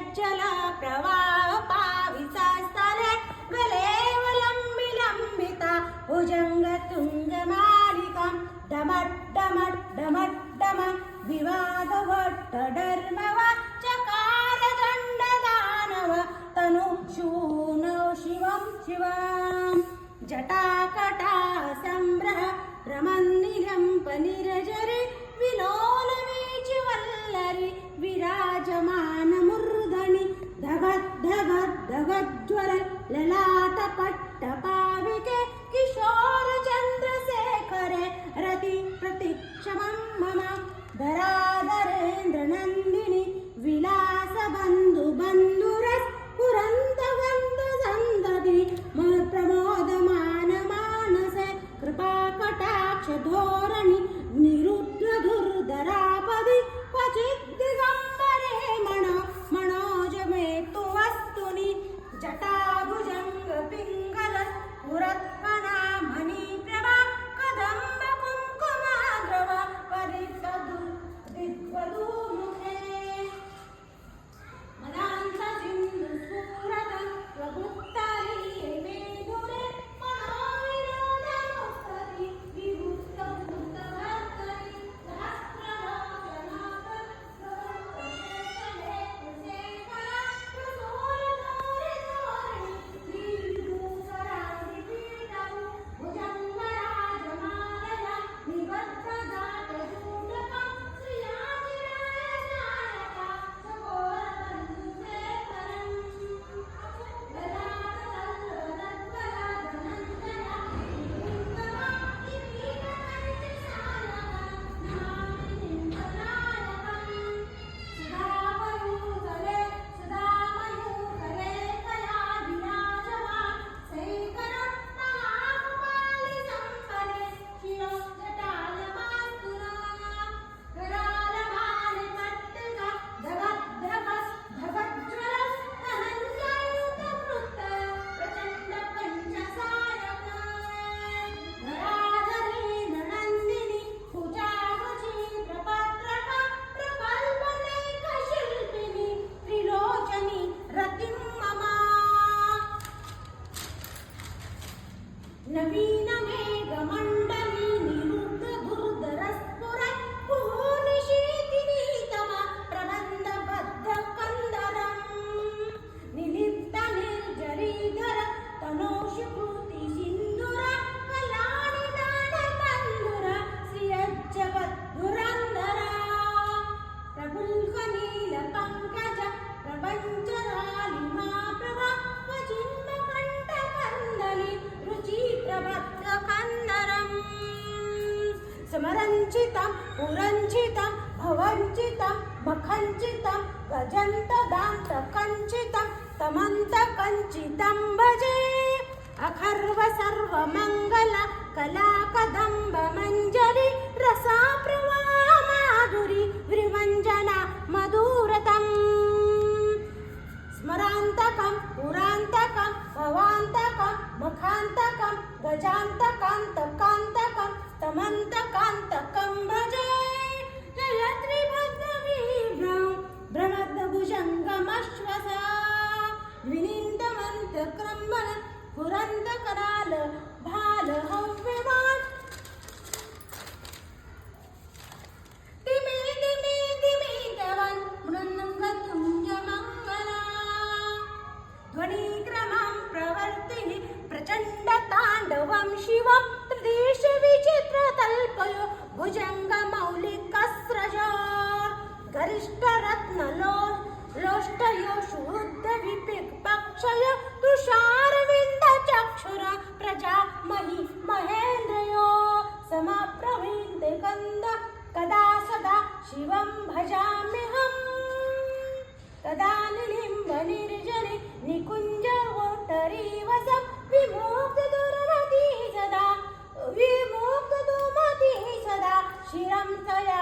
विरज्जल प्रवाह पाविता स्थले गलेवलम्बिता भुजंग तुंग मालिका डमट डमट डमट डम विवाद भट्ट धर्मव चकार दंड दानव तनु शून शिवं शिवं जटाकटा संभ्रह रमन्निलं पनिरजरि विलोलवीचि वल्लरि विराजमान मूर्धनि धगद् धगद् धगज्ज्वल ललाटपट्ट पाविके किशोर चन्द्रशेखरे रति प्रतीक्षमं मम धराधरेन्द्र नन्दिनि विलास बन्धु बन्धुरस् पुरन्त गन्ध सन्दति प्रमोदमान मानसे कृपा कटाक्ष धोरणि निरुद्र दुर्धरापदि क्वचित् दिगम्बरे मनोज मे तु वस्तुनि जटाभुजंग पिङ्गल पुरत्कना मणिप्रभा कदम्ब कुङ्कुमाग्रव परितदुर्दिग्वधूमुखे मदान्त सिन्धु स्फुरत प्रभुत्तरीये मेधुरे मनोविनोदमुत्तरि विभूतभूतभर्तरि सहस्रलोचनाथ प्रभुत्तशेखरे कुशेखरा प्रसूरधोरिधोरणि श्रीविभूषरादिपीठं भुजङ्गराजमालया निबद्धदातशूलकं श्रियाचिरायशायका सघोरबन्धुशेखरम् ललाटतल्लवदद्वरधनञ्जया विपुङ्गमा किरीटमञ्जशालका नामिनीं पलायकम् सुधामयूतले सुधामयूतले कया विराजमान् शैखरं महाकुपालि सम्पदे शिरो जटालमास्तुना करालमालि पट्टिका धगद्धगस् धगज्ज्वलस् धनञ्जयुतवृत्त प्रचण्ड पञ्चसायका धराधरेन्द्र नन्दिनि कुचारुचि प्रपत्रका प्रकल्पनैकशिल्पिनि त्रिलोचनि रतिं मम नवीन मेघमण्डली निरुद्ध दुर्धरस्फुरत् कुहूनिशीतिनीतम प्रबन्धबद्ध कन्दरम् निलिप्त निर्जरीधर तनोषुकृति सिन्धुर कलानि दानबन्धुर श्रियज्जगद्धुरन्धर प्रफुल्लनील पंकज प्रपञ्चरालिमा प्रभा क्वचिन्मकण्ठकन्दलि रुचि प्रबद्ध कन्दरम् समरञ्चितं पुरञ्चितं भवञ्चितं मखञ्चितं गजन्तदान्तकञ्चितं तमन्तकञ्चितं भजे अखर्व सर्वमङ्गल कलाकदम्ब मञ्जरी रसा प्रवाह माधुरी विरञ्जना मधुरतम् स्मरान्तकं पुरान्तकं भवान्तकं मखान्तकं गजान्तकान्तकान्तकं तमन्तकान्तकं भजे जय त्रिभुवनविभ्रं भ्रमद्भुजङ्गमश्वसा विनिन्दमन्तक्रम्बन पुरन्दकराल भाल हव्यवान् दिमे दिमे दिमे तवन् मृन्मृङ्गतुञ्जमङ्गला ध्वनिक्रमं प्रवर्तिनि प्रचण्डताण्डवं शिवं त्रिदेश विचित्रतल्पयो भुजङ्गमौलिकस्रजा गरिष्ठरत्नलोष्टयो शुद्धविपिक्पक्षय तुषारविन्दचक्षुर प्रजामहि महेन्द्रयो समप्रवीन्ते कन्द कदा सदा शिवं भजाम्यहम् तदा निलिम्बनिर्जने निकुञ्जवोत्तरीवसं विमुक्तदुर्मतिः सदा शिरं तया